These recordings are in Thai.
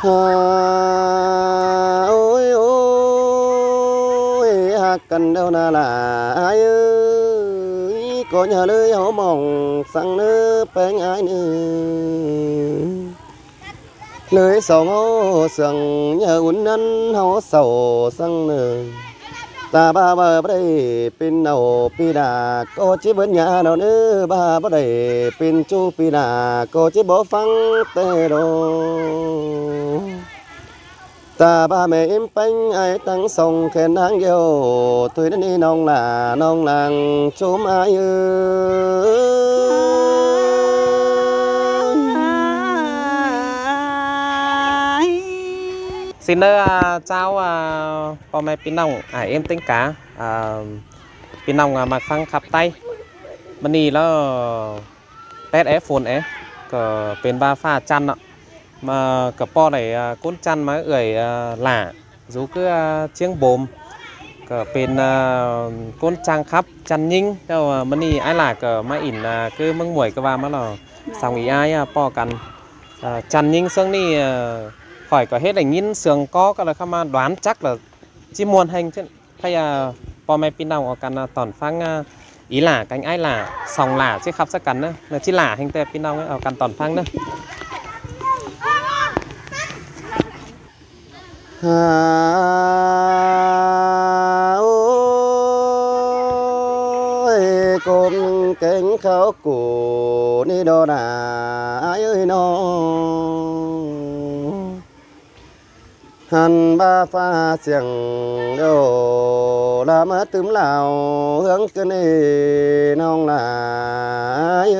โอ้ยโอ้ยฮักกันเด้อนาหลายเอ้ยก็อย่าเลยเฮามองสั่งเนื้อแป้งอ้ายเนื้อเลยสองเฮาสั่งอย่าอุ่นนั้นเฮาเศร้าสั่งเนื้อตาบ้าบ่ได้เป็นเอาปีดาก็สิเบิ่นหยาดอกเนื้อบ้าบ่ได้เป็นจูปีดาก็สิบ่ฟังแต่ดอกตาบ้าแม่อิ่มปังไอ้ตั้งส่งแค่นางเดียวถุยนั่นนี่น้องหล่าน้องนางชมอายxin chàoพ่อแม่พี่น้องเอ็มติ้งกาพี่น้องมาฟังขับไต้มันนี่แล้วแปดฝนก็เป็นบาฟ้าจันทร์มากับป้อไหนก้นจันทร์มาหล่าdù cứ chiếng bồmก็เป็นก้นจังครับจันยิงแล้วมันนี่ไอ้หล่าก็มาอินคือมึงหมวยก็ว่ามาหรอสองอีไอ้ป้อกันจันยิงซึ่งนี่khỏi có hết là nhìn sườn có là không mà đoán chắc là chỉ muôn hành chứ hay po mai pin nào cần tòn phăng ý là cánh ai là sòng là chứ khắp sắc cắn nữa là chỉ là hành tê pin nào ở cần tòn phăng nữa ôi cùng cánh khảo cổ đi đo đà ai ơi nó hành ba pha xiềng đồ la mất tấm lào hướng cái này nong là ai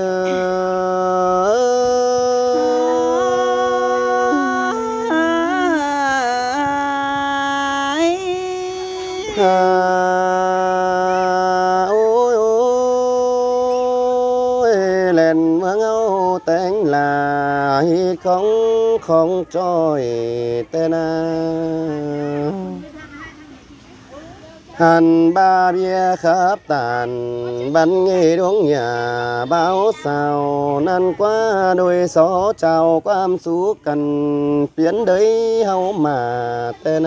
ôi ôi lên mưa ngâu tên là không trôi tên hành ba bia khắp tàn bắn nghe đuống nhà báo sao nan quá đôi gió chào quam sú cần biến đấy hau mà tên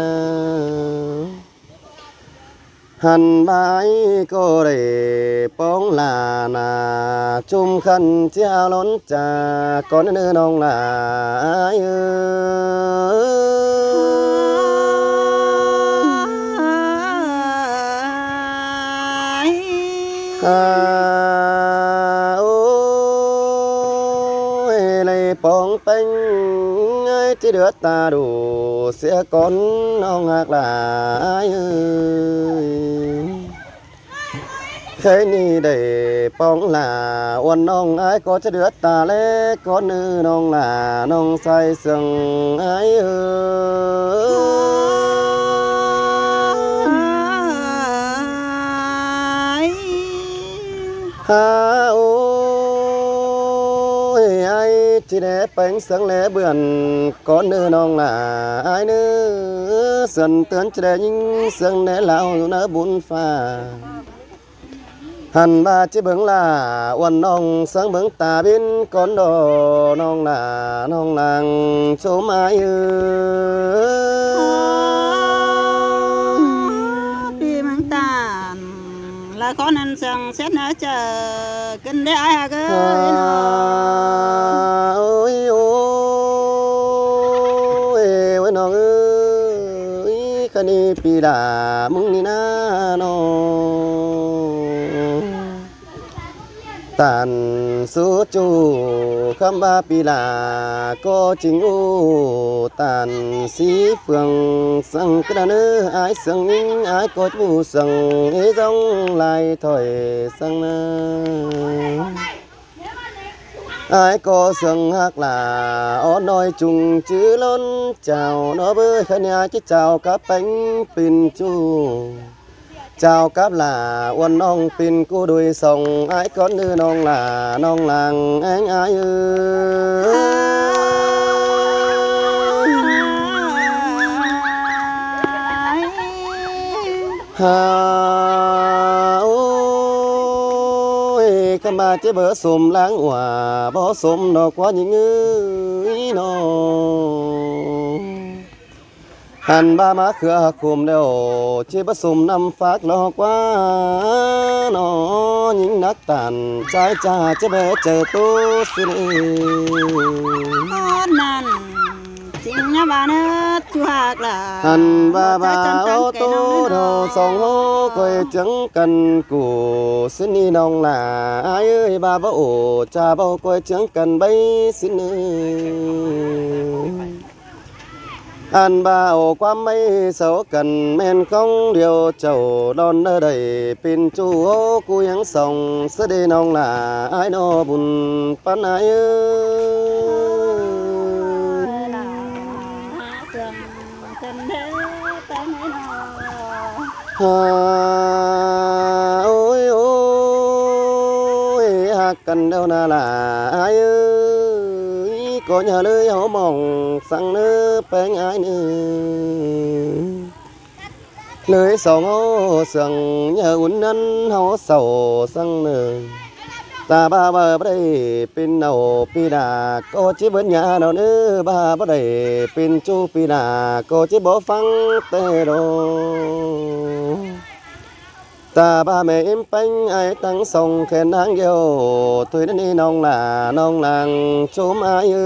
hành bái cô để bóng là nà chung khăn treo lón trà con nữ nông là ai ôi này bóng bánh ai chỉ đứa ta đủ sẽ con nông ngạc là ai thế ni để bóng là uốn nông ai có chỉ đứa ta lẽ con nữ nông là nông say sừng ai ha ôi ai chỉ để bánh sáng lẽ bươn con nữ nông là ai nữa dần tớn chỉ để những sáng lẽ lão nó bún pha hành ba chỉ bướng là uốn nông sáng bướng ta bên con đồ nông là nông làng chốn ai là con ăn sang xét nữa chờ kinh để ai cơ ôi ôi ôi nó ơi cái này pi là mung ni na nó tàn số chu khăm ba pi là có chính u tàn sĩ phường sang cái nữa ai sang ai có chú sang ấy giống lại thổi sang ai có sang hát là ó nói chung chữ lớn chào nó bơi khơi nhà chứ chào các bánh pin chu chào cáp là uốn nong pin cô đuôi sông ai con nữ nong là nong làng anh ai ha ôi cái mà chế bữa xùm láng hòa bó xùm nó quá những nó หันบ้ามาเครือคุมเดียวชีผสมนำฝากหลอกว่าน้อยิงนักตันใจจ่าจะไปเจอตู้สินี con nan chính nhà bà nó chu hạc là หันบ้าบ้า chân โอ trắng โต cái nông โด nó สองโหคอยจังกันกูสินีน้องหลาอายเอ้ยบ้าบ่โอจ่าบ่คอยจังกันใบสินีอันบ่าโอความไม่เศร้ากันแม่นของเดียวเจ้าดอนเด้อได้เป็นจูโอกูยังส่องเสด็จน้องหลาอายนอบุญปานอายเอ้ย là trường tình thế tới mấy nó ฮาโอ้ยโอ้ยหักกันเดียวนาล่ะอายเอ้ยก็อย่าเลยเขามองสั่งเนื้อแป้งอายเนื้อเลยสองเอาเสียงอย่าอุ่นนั้นเขาเศร้าสั่งเนื้อตาบ้าบ่ได้เป็นเอาปีดาก็จิเบิ่นยาเนาเนื้อบ้าบ่ได้เป็นจูปีดาก็จิบ่ฟังแต่ดอ ta ba mẹ em bánh ai tăng sông khen hàng yêu tôi đến đi nông là nông làng chôm ai ơi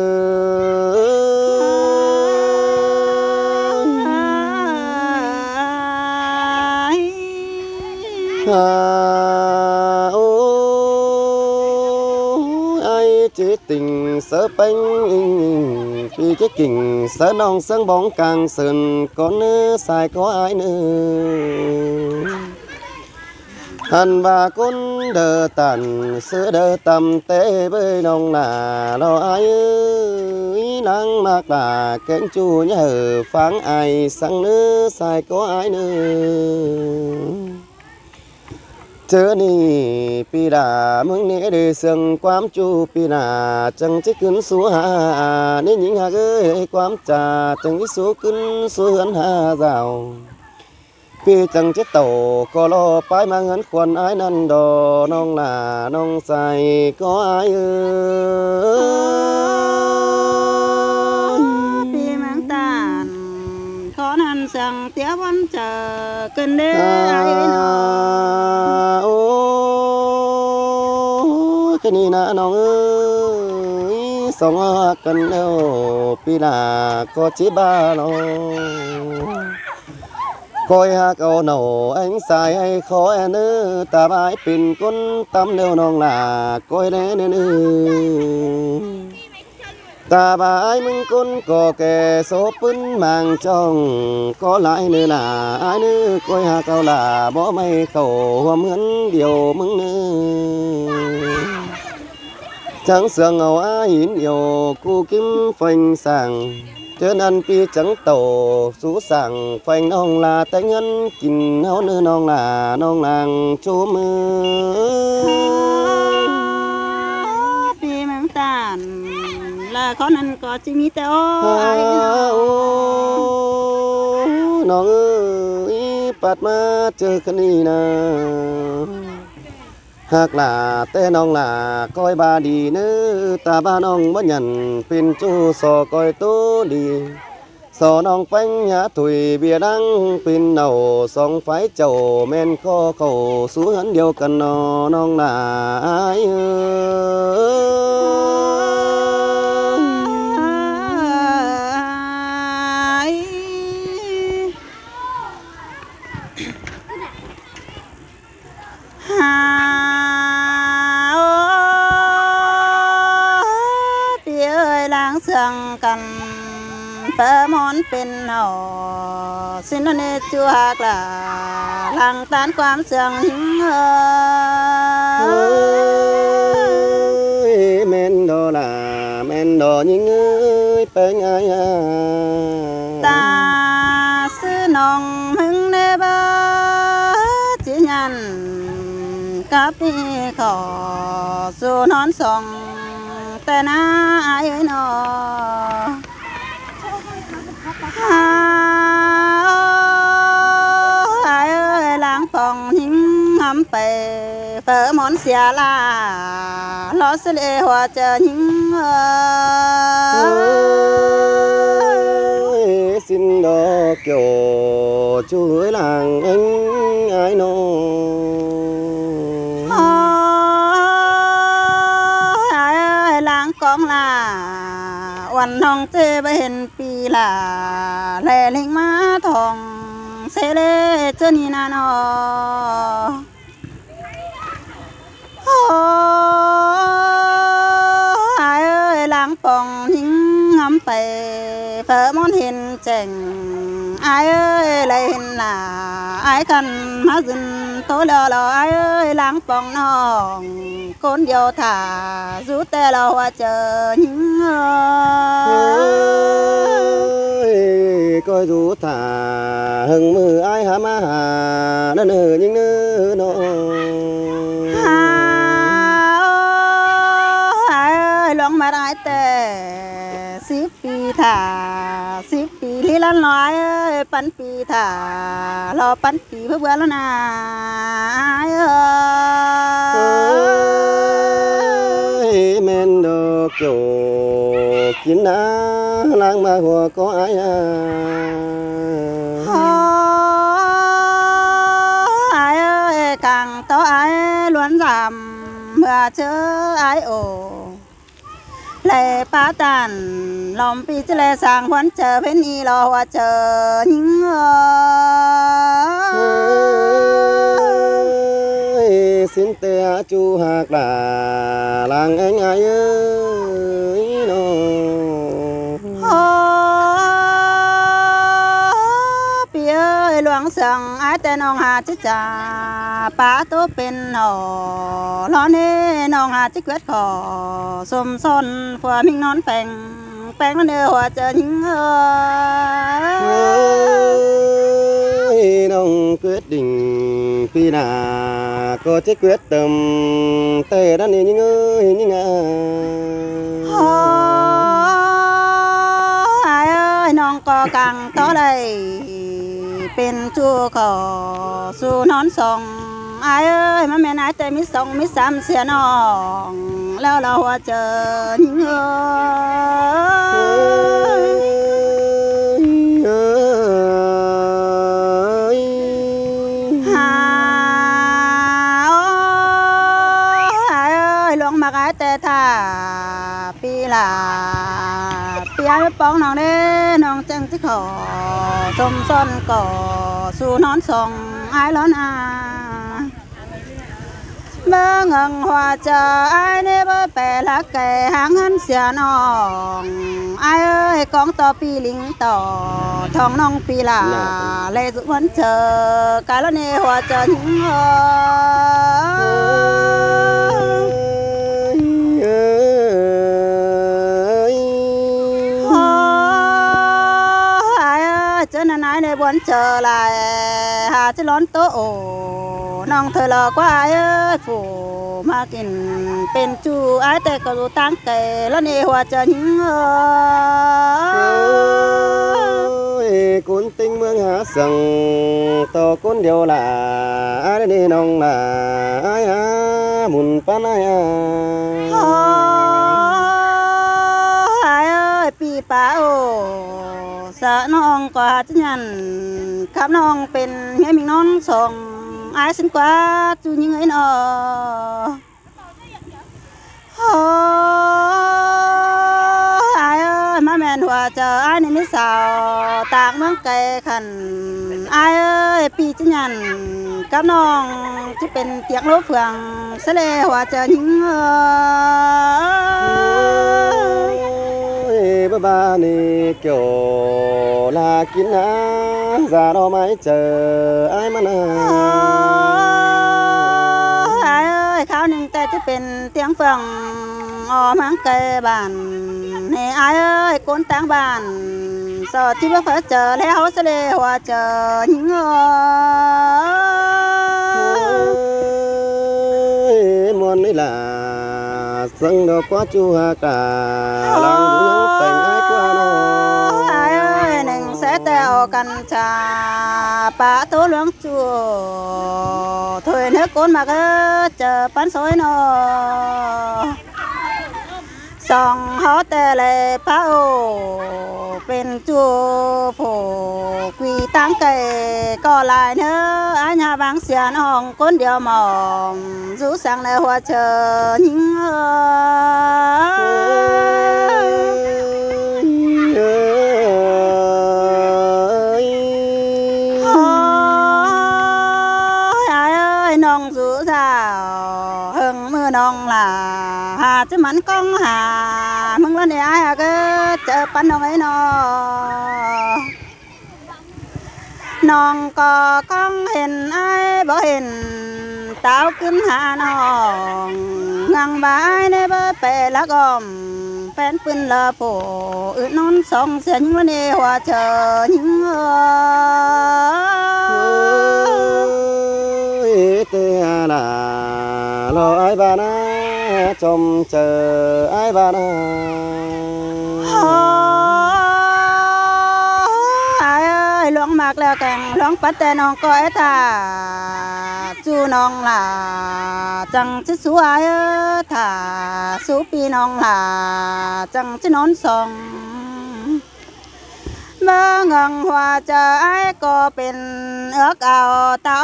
ai chỉ tình sợ bánh vì cái kình sợ nông sáng bóng càng sườn con nữa xài có ai nữa anh và con đờ tàn sữa đờ tầm tế với nông là lo ai ơi nắng mạc là kén chu nhờ phán ai sang nữa sai có ai nữa chớ ni pi đà mừng nế đề sương quám chu pi đà chẳng chỉ cứng số hà nên những hà ơi quám trà chẳng chỉ số cứng số hấn hà ràoพี่จังเจ็ดโตก็รอไปมาเงินควรไอ้นั่นดอน้องหลาน้องใส่ก็ไอ้พี่มังตานขอนันสั่งเตี้ยวันเจอกันเด้อไอ้น้อง โอ้แค่นี้นะน้องเอ้ยสองกันแล้วพี่ลาก็จิบ้าน้องcoi hát câu nổ anh xài hay khó em ư ta bãi pin con tâm đều non là coi lẽ nên ta bãi mừng con có kẻ số pin mang trong có lại nữa là ai nữa coi hát câu là bỏ mây khẩu hoa mướn điều mừng nữa chẳng sương ngầu ai hiến yêu cu kim phanh sàng chớ ăn pi trắng tổ sú sàng phanh nong là tay ngân kín háo nữ nong là nong làng chỗ mưaพี่มังตานlàขอนันก็จิมีแต่โอ้ไอ้น้อง น้องเอ้ยปัดมาเจอกันนี่นะหากlàแต่น้องlà coi bà đi nữa ta baน้องบ่nhậnเป็นจูสอcoi tố đi sòน้องแป้งหาถุยเบียร์ดังเป็นเน่าสองไฟเจ้าแม่นข้อเขาสู้หันเดียวกันนอน้องหลายsangกันเปิมอนเป็นหอสินเนจูหักลาหลังตานความเสื่องแม่นดอล่ะแม่นดอยิงเอ้ยเป็นไงตาซื้อน้องมึงเนบจีนันกับพี่ขอสู่นอนส่องแต่น้าไอ้นอไอ้ล้างฟองหิ้งหำไปเปิดมอนเสียลาล้อเสลหัวเจอหิ้งxin đò kiểu chuối làng anh ai nô ai ơi làng con làวันน้องเจไปเห็นปีละแลลิงมาทองเซเลเจนี่นานอไอ้เอ้ยล้างปองหิงงำไปเฟอมอนเห็นแจ่งไอ้เอ้ยเลยเห็นหน้าไอ้กันมาซึนโตแล้วไอ้เอ้ยล้างปองน้องคนเดียวถ่าสู้แต่เราว่าเจอหิงcoi dù thả hừng mưa ai hả má hà nó nở những nơ nó หลวงมาได้แต่10 ปีถ่า10 ปีที่ละน้อยปันปีถ่ารอปันปีเพื่อแล้วนะแม่นดอกเกี่ยวกินน้ล้างมาหัวก็อายcàng to ai luôn giảm vừa chớ ai ổ lệ phá tàn lòng pi chứ lệ sang vẫn chờ bên y lo hoa chờ những xin tè chu hạc là làng anh ai ơi nó pi ơi luang sang ai tên ông hà chứ chaป้าตัวเป็นหนอล้อเน่น้องหาจิกเวทขอสมซนฝัวมิงนอนแปงแล้วเนื้อหัวเจอหิงน้องquyết định khi nào có chiếc quyết tâm tê đã nên những ơi những ai ơiน้องก็กังต่อเลยเป็นชู้ขอสู้นอนส่งไอ้เอ้ยมาแม่นายแต่มีสองมีสามเสียน้องแล้วเราว่าเจอหิงหาไอ้เอ้ยลงมาไอ้แต่ท่าปีละปีไอ้ป้องน้องเด้น้องจังที่ขอสมซ้อนก่อสู้นอนส่งไอ้ร้อนเมื่อเงิงหัวเจอไอ้เนบแปลกแก่หางหันเสียน้องไอ้เอ้ยกองต่อปีลิงต่อทองน้องปีลาเลยสุวรรณเจอกาลเนหัวเจอหิงเจอหน้าในบนเจอลายหาจะร้อนโตโอน้องเธอหลอกว่าไอ้ฝูมากินเป็นจูไอ้แต่ก็รู้ตั้งใจแล้วในหัวจะหิงcuốn tinh mương há sừng to cuốn điều là ai đi nông là ai buồn pan ai ơiปีป้าโอสะน้องกว่าจะยันขับน้องเป็นเฮียมิงน้องส่งไอ้สินกว่าจูยิงไอ้นอไอ้เอ้ยมาแม่นหัวเจอไอ้นี่มิสาวตากเมืองไกลขันไอ้เอ้ยปีจะยันกับน้องที่เป็นเตียงโลเฟืองเสลหัวเจอยิงbà ba này kiểu là kín á già đó mãi chờ ai mà ai ơiข้าวหนึ่งแต่จะเป็นเตียงเฟืองออมังไกบ้านให้ไอ้เอ้ยคนต่างบ้านสอดที่ว่าเจอแล้วเสลหัวเจอหิงmuốn ấy là sân đó quá chu hà cả làng vũ những phải ai qua nó ai ơi nâng sẽ tèo căn trà bả tố lưỡng chùa thôi nước côn mà cứ chờ bán xối nó song hó tè lệ phá ô bên chùa phổ quy ตั้งไก่ก็ลายเนื้ออันยาบางเสียน้องคนเดียวมองรู้สั่งในหัวเชอยิ่งน้องสู้สาวเฮงมือน้องล่ะหาจะมันก้องหามึงละเนี่ยไอ้ก็เจอปันน้องไอ้น้องก็ก้องเห็นไอ้บ่เห็นเต้าขึ้นหาน้องงังบ่ายในบ่เปละกอมแฟนปืนละโผนอนสองเสียงละเนี่ยหัวเชอยิ่งเตลาลอยบานาจมเจอไอ้บานาไอ้หลวงมากแล้วแกงหลวงปัดแต่น้องก็ไอ้ตาจูน้องล่ะจังจะสวยถ้าสู้ปีน้องล่ะจังจะนอนสองเมื่อเงิงหัวเจอไอ้ก็เป็นเอื้อกเอาเต่า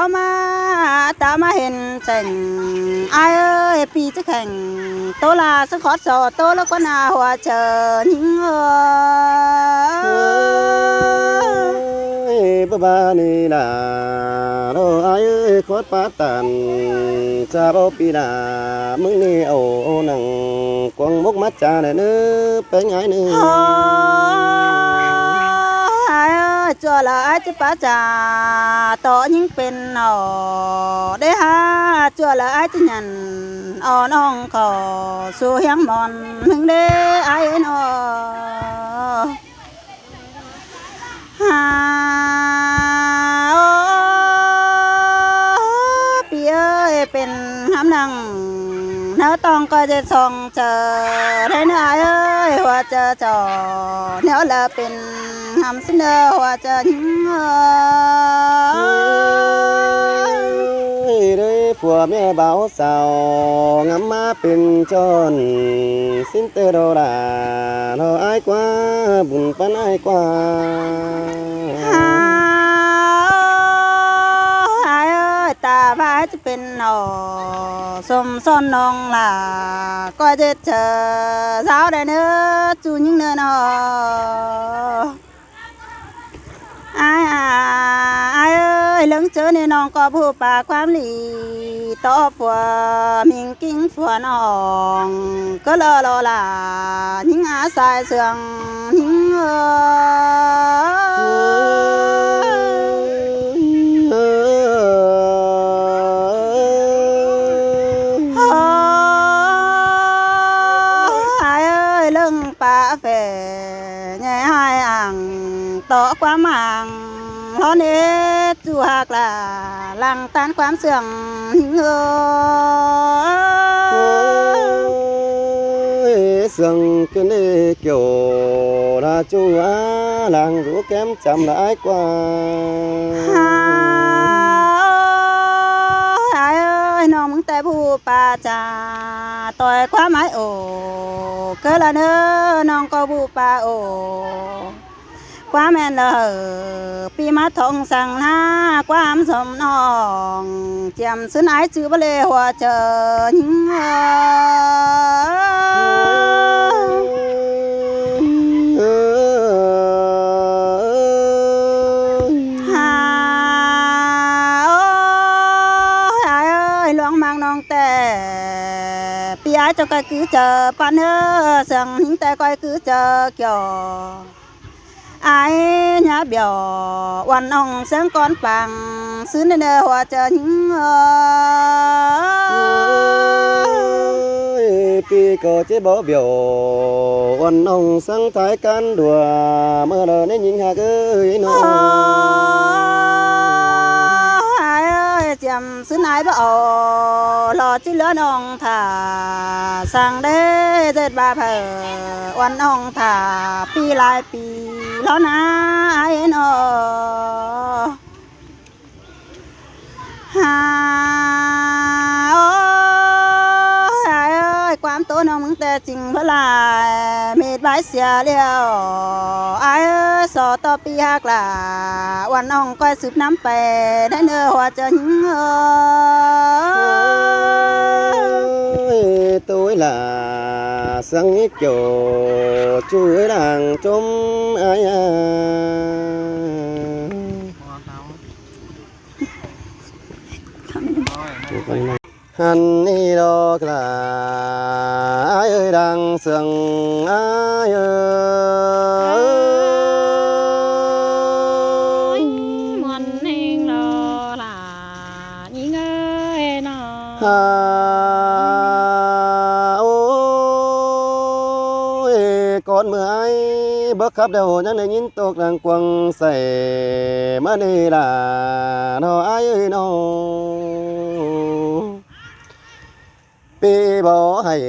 มาเห็นเจ๋งไอ้ปีจะแข่งโตลาสังขอดสอโตแล้วก็นาหัวเจอยิ่งบ้านี่ล่ะเราไอ้ขอดปาตันจะบอกปีดามึงนี่เอาหนังกวางมุกมัดจาเนี่ยเนื้อเป็นไงเนื้อจัวละไอ้จะป้าจ่าต่อยิ่งเป็นหนอได้ฮะจัวละไอ้จะยันอ่อนน้องขอสู้เฮียงมอนหนึ่งเด้ไอ้หนอฮาปีเอ้ยเป็นห้ำนังเนื้อตองก็จะส่องเจอได้เนื้อเอ้ยหัวเจอจอเนื้อละเป็นหำเสนอหัวเจอหิ้งได้ผัวแม่เบาสาวงำมาเป็นจนสิ้นเตอโดราเราไอ้กว่าบุญปันไอ้กว่าตาบ้าจะเป็นหนอสมซ้อนน้องล่ะก็จะเจอสาวได้เนื้อจูยิ่งเนื้อหนอไอ้เอ้ยเรื่องเจอในน้องก็ผู้ปากความหลีต่อผัวมิงกิ้งผัวน้องก็รอล่ะยิ่งอาสายเสื่องยิ่งแฝงใหญ่ให้อ่างต่อความห่างเพราะเนจูหักละหลังต้านความเสื่อมเสื่องcái này kiểu là chú á làng rú kém chậm lại qua ai ơiน้องมึงแต่ผู้ป่าจ่าต่อยความหมายโอเกิดละเนื้อน้องก็ผู้ป่าโอความแม่นเลยปีมาทองสั่งหน้าความสมน้องเจียมซื้อไหนจื้อบ่เลยหัวเจอหิ้งcho cái cứ chờ pan hơ rằng những tay coi cứ chờ kiểu ai nhá biểu quan ông sáng con bằng xứ nên hòa chờ những pi có chế bỏ biểu quan ông sáng thái can đùa mơ đời nên nhìn hạ cứ nó chầm xứ này bảo lò chứ lỡ nong thả sang đế dệt ba phở oan nong thả pi lại pi lỡ na ai nó ha ai ơi quán tối nó mừng tè chỉnh với lại mê ดบายเสียแล้วอายสอต่อปีฮักล่ะวันน้องก้อยสืบน้ำไปได้เนื้อหัวจะหิงtôi là sáng kiểu chuối đàng chôm ai hắn đi đó là ai ơi đang sương ai ơi muốn hình lo là nhí ngơi nó con mưa ai bước khắp đầu nhắn để nhìn tục đang quăng sẻ mà đi là nó ai ơi nó pi bỏ hay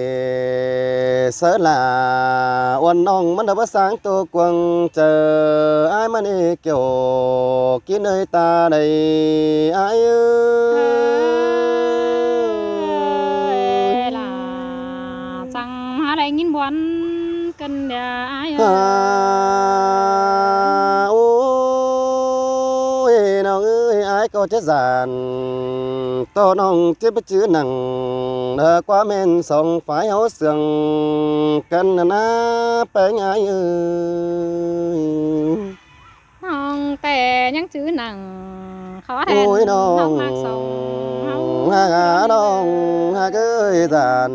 sợ là oan nongมันđã bắt sáng tô quăng chờ ai mà đi kiểu kia nơi ta đây ai ơi là chẳng há đây nhìn buồn cần để ai ôi nó ơi ai có chết giàn to nong chết bất chữ nặng đờ quá men sòng phải áo sườn cần na bánh ai ơi nong tè những chữ nặng khó thèn ôi nong mạc sòng ha nong ha ơi giàn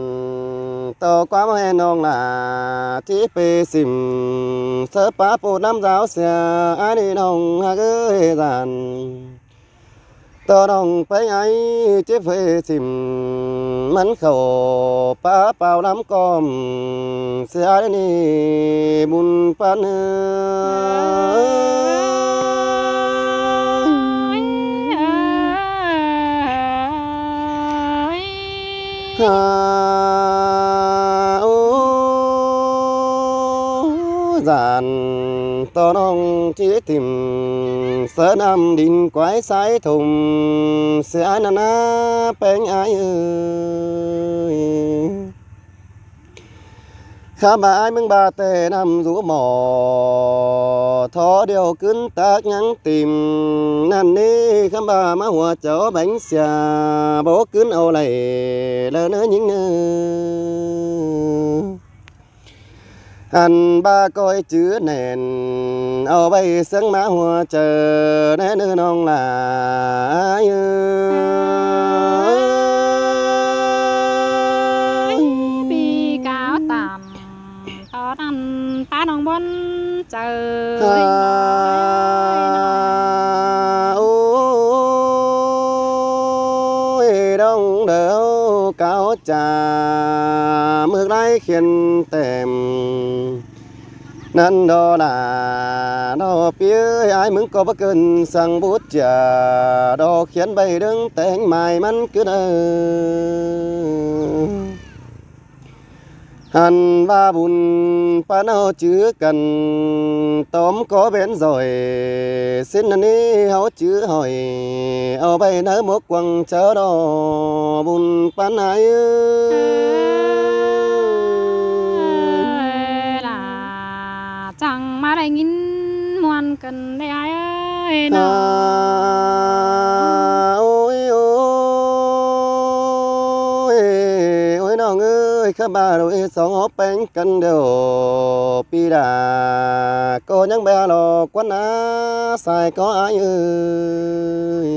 to quá men nong là chỉ bê xìm sơ pa po năm giáo xe ai đi nong ha ơi giàn to nong phải ai chế phê xìm mắn khẩu pa bao lắm com xe ai đi bùn pan giàn to nong chỉ tìm sớ nam đình quái sái thùng sẽ ai na bánh ai ơi khá bà ai mừng bà tề nằm rú mò thó điều cứng tác nhắn tìm năn đi khá bà má hòa cháu bánh xà bố cứng âu này lỡ nỡ những anh ba coi chữ nền ở bay sân má hoa chờ nè nữ non là ai bi cáo tạm khó ăn ta nong bon chờ ôi đông đỡ cáo trà mưa lái khiến tèm nên đó là nó phía ai muốn có bất cơn sang bút trà đó khiến bay đứng tên mày mắn cứ đời hắn ba bùn pa nó chữ cần tóm có bén rồi xin anh đi háo chữ hỏi ở bay nở một quăng chớ đó bùn pan ai là chẳng mà đây nhìn muôn cần để ai ơi nó ôi ôi nó ơi các bà rồi sống hốp bánh cân đều pi đà cô nhắn bé lò quán á xài có ai ơi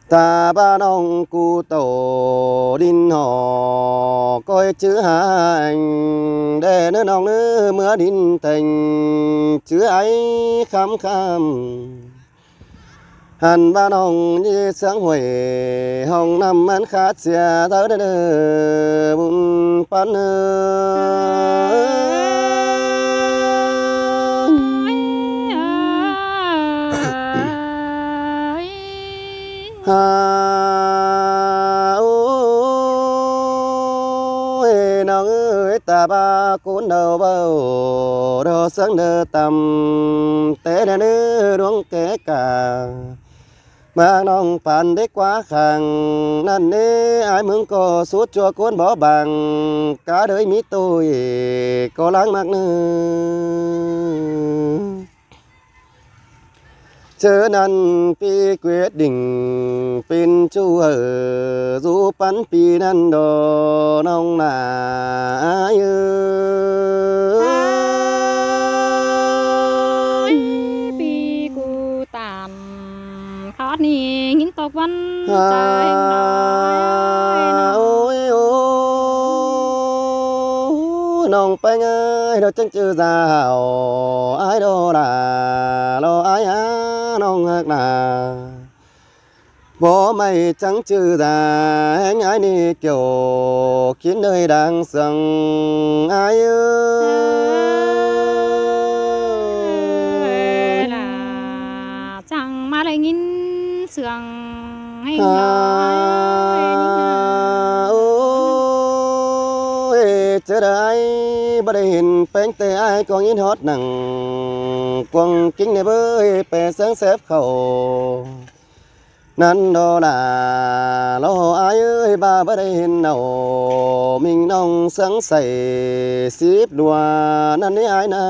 ta ba nong cu tổ đinh họ coi chữ hành để nữa nong nữa mưa đinh tình chữ ấy khám khám hàn ba nong như sáng huệ hồng năm ăn khát xìa tới đây bún pan ôi nó ơi ta ba cuốn đầu bầu đồ sáng nơ tầm té đen nữ đuông kế cả มาน้องปานเด็กกว่าขังนั่นเด้อายมึงก็สุดจัวกวนบ่บังกะเดยมีตุยก็ล้างมากเนื้อเจอนั้นปีเกวดดิ่งเป็นจูจูปันปีนั้นดอน้องนาเอ้ย ปีกูตามขอนี่ยินตกวันใจน้อยน้อง โอ้ยโอ้น้องไปง่ายเราจังเจอสาวอายโดลาโลอายหาน้องหักหนาบ่ไม่จังจือสาแห่งอายนี่เกี่ยวคิดเลยดังสังอายเอ้ย ล่ะจังมาได้ยินเสียงให้ โอ้ น้อยนี่นะ ยจะได้บ่ได้เห็นแป้งแต่อายก็ยินฮอดหนังกวงกิ้งในเบ้ยไปแสงแสบเข้านั้นดอลาโลอายเอ้ยบ่าบ่ได้เห็นเอามิงน้องสังใส่สิบดัวนั่นนี่อายนะ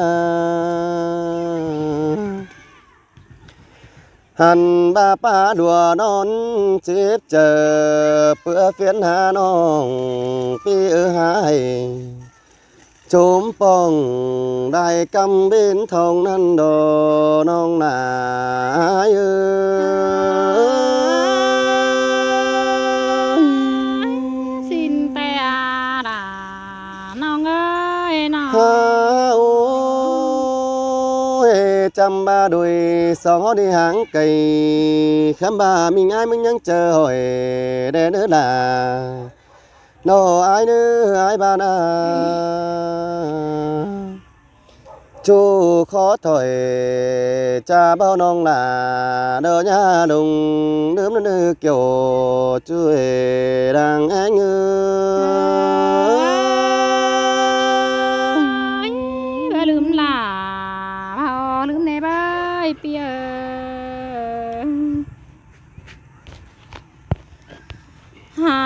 หันบาป้าดัวนอนจีบเจอเพื่อเฟียนหาน้องปีหายโจมป้องได้กำบินทองนั้นดอน้องนาเอ้ย สินแต่ด่าน้องเอ้ยน้อง ฮาโอ้ยจำบาดุยสองดีหางไก่คำบามีง่ายมึงยังเจอหอยเด้อเด้อล่ะโนอายเนื้ออายบานาจูขอถอยจะเบ้าน้องลาเดินยาดงเดิมนั่นเกี่ยวช่วยดังอันเงือ ลืมล่ะพอลืมในบ้านเปียหา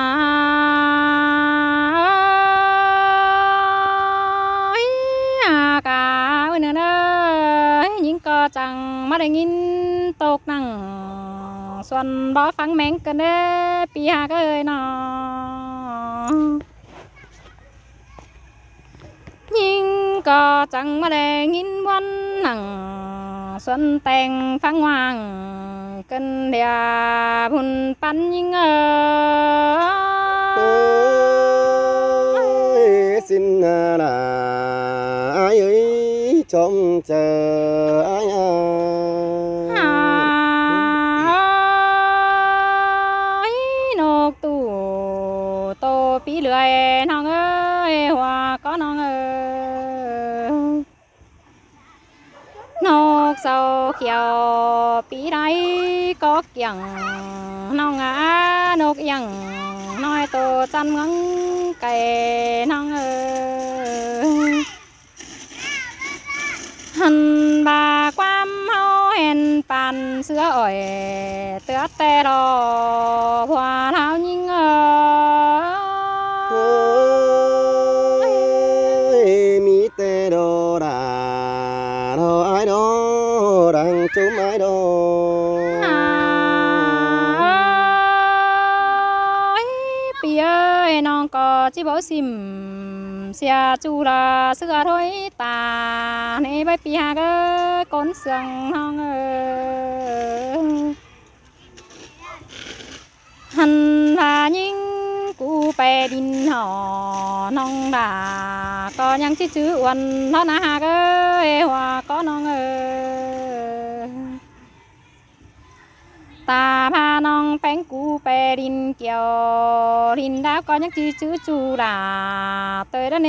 กาเนเนยยิงก็จังมาได้ยินตกนั่งส่วนบ่ฟังแมงกันเด้ปีหาก็เอ้ยนอยิงก็จังมาได้ยินวันนั่งส่วนแต่งฟังวางกันเดียพุ่นปันยิงเอ้ย สินนาลาอายเอ้ยชมเจออายนกตู่โตปีเลื่อยน้องเอ้ยหัวก็น้องเอ้ยนกเสาเขียวปีใดก็เกี่ยงน้องนกยังน้อยโตจันงังไก่น้องเอ้ยหันบาความเฮาเห็นปันเสืออ่อยเตือแต่รอผัวเท้ายิงมีแต่โดราโดอายโดดังจุมอายโดเปียน้องก็จิบ่ซิมเสียจูลาเสือถอยตาในใบปีหาก็ก้นเสียงน้องหันพายิงกูไปดินหอน้องด่าก็ยังชื่อวันเท่านาก็หัวก็น้องตาพาน้องแป้งกูไปดินเกี่ยวดินดาวก็ยังชื่อจูลาเตยด้านเน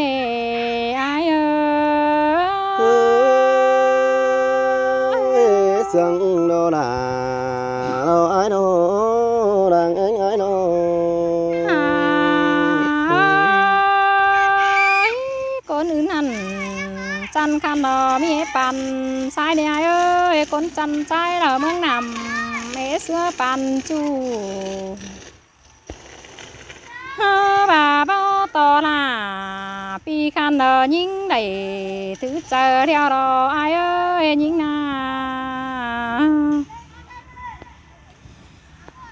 อายสังโดราโดอายโดดังอายโดคนอื่นหันจันคันดอมีปันสายเดียเอ้ยคนจันใจเราเมืองนำเม xưa bàn chu bà bao to là pi khan ở những đầy thứ chờ theo đó ai ơi những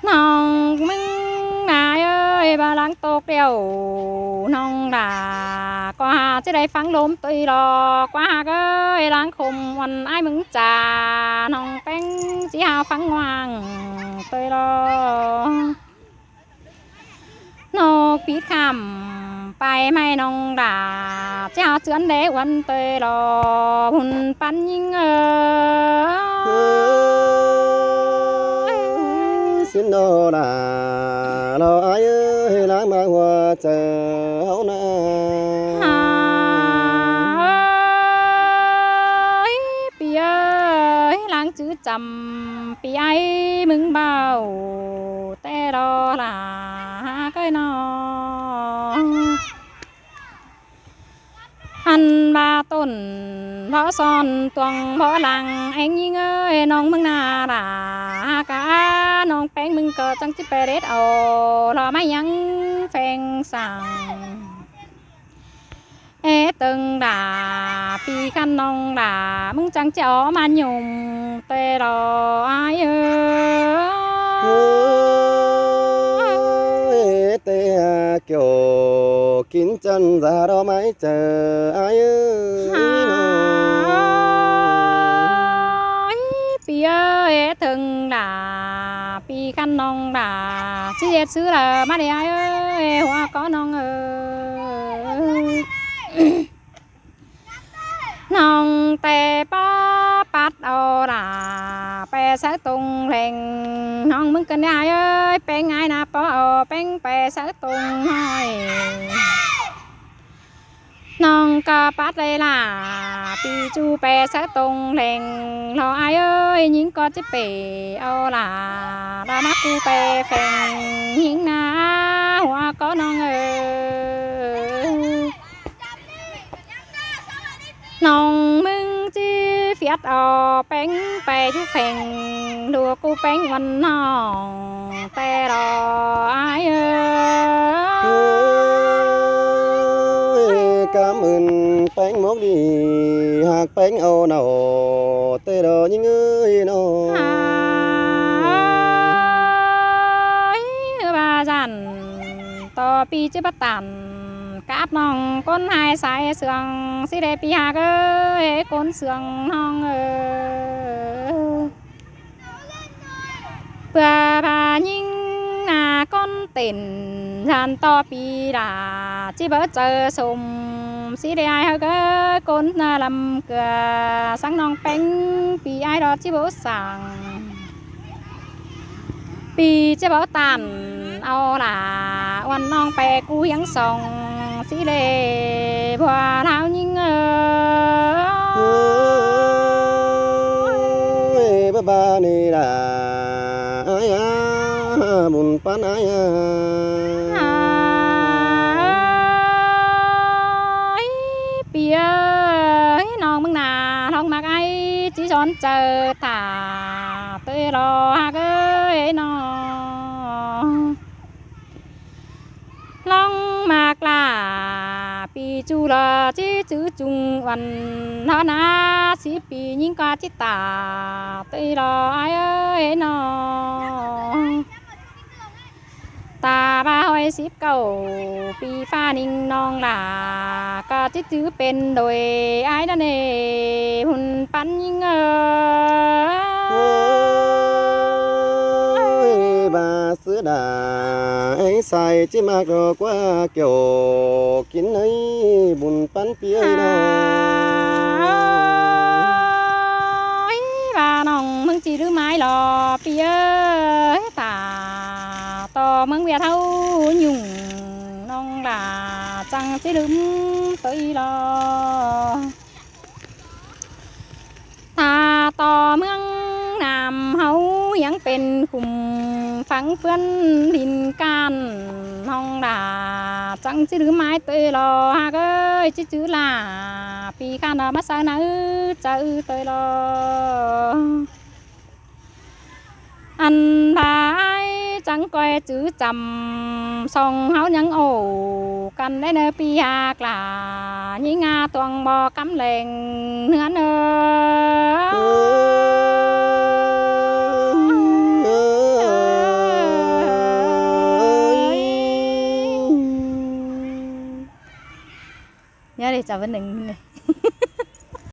nòng mưng ai ơi bà lăng tốt đeo nòng là qua trên đây phẳng lốm tùy lo qua cái lăng khum hoàn ai mừng trà nòng bánh chỉ hào phẳng ngoan tùy lo nó biết khămไปไม่นองด่าเจ้าเจือนเดวันเตยรอหุ่นปันยิงxin đó là lo ai ơi lãng mang hoa chờ hậu naปีเอ้ยล้างจื้อจำปีไอ้มึงเบาแต่รอล่ะก็นอหันบาต้นเพราะซ่อนตวงเพราะหลังเอ็งยิงเอ้ยน้องมึงนาด่ากะน้องแป้งมึงเกิดจังจิเปเรตเอารอไม่ยังแฟงสั่งเอตึงด่าปีขันน้องด่ามึงจังเจ้ามาหยุ่มเตรอไอtê kiểu kín chân ra đó mãi chờ ai ơiปีเอ้ยถึงด่าปีขันน้องด่าชี้เด็ดซื้อละมาเดี๋ยวเอ้ยหัวก็น้องเอ้ยน้องแต่ป้าปัดเอาด่าไปใส่ตรงแหล่งน้องมึงกันได้เอ้ยเป็นไงนะป้าเอาเป็นไปใส่ตรงให้น้องกะปัดเลยล่ะปีจูไปใส่ตรงแหล่งรอไอ้เอ้ยยิงก็จะไปเอาล่ะรามากูไปแฝงยิงนะหัวก็น้องเอ้ยน้องมึงจีเฟียดเอาแป้งไปทุกแข่งดูกูแป้งวันน้องแต่รอไอ้เอ้ย cảm ơn bánh mốc đi hạt bánh âu nào tê đồ những người nó bà dặn to pi chứ bắt tàn cáp nòng con hai sai sườn xí đẹp pi hạt ơi con sườn nòng bà nhìn là con tiền dàn to pi là chỉ bớt chờ sùng xí đẹp ai hơi con làm cửa sáng nòng bánh pi ai đó chỉ bớt sàng pi chỉ bớt tànเอาล่ะวันน้องไปกูยังส่องสีเลบัวเท้ายิงbà bà này là ai à buồn pan ai àปีเอ้ยน้องมึงน่ะท้องมักไอ้chỉ chọn chờ thả tới rò hạc ơi nó long mạc là pi chu là chỉ chữ chungวันnó na chỉ pi những ca chỉ tả tới rò ai ơi nóตาบ้าห้อยสิบเก้าปีฟ้านิ่งนองหลากะจิจื้อเป็นโดยไอ้นั่นเองหุ่นปั้นยิงbà sữa đà ấy xài chỉ mặc đồ quá kiểu kín ấy buồn pan phía đó bà nòng mừng chỉ đứa mái lò phía tà to mừng về thâu nhung nong là chẳng chỉ đứng tới lo ta to mừng nam hấuยังเป็นขุมฝังเพื่อนดินกันน้องด่าจังจะหรือไม้เตยรอฮะเอ้ยจะจื้อล่ะปีข้านามาสานะจะเตยรออัน ăn bài chẳng quay chữ chầm xong háo nhắn ổ cần đấy nơi pi hạc là nhí nga toàn bò cắm lèn nữa nhớ đi chào Vân Đình này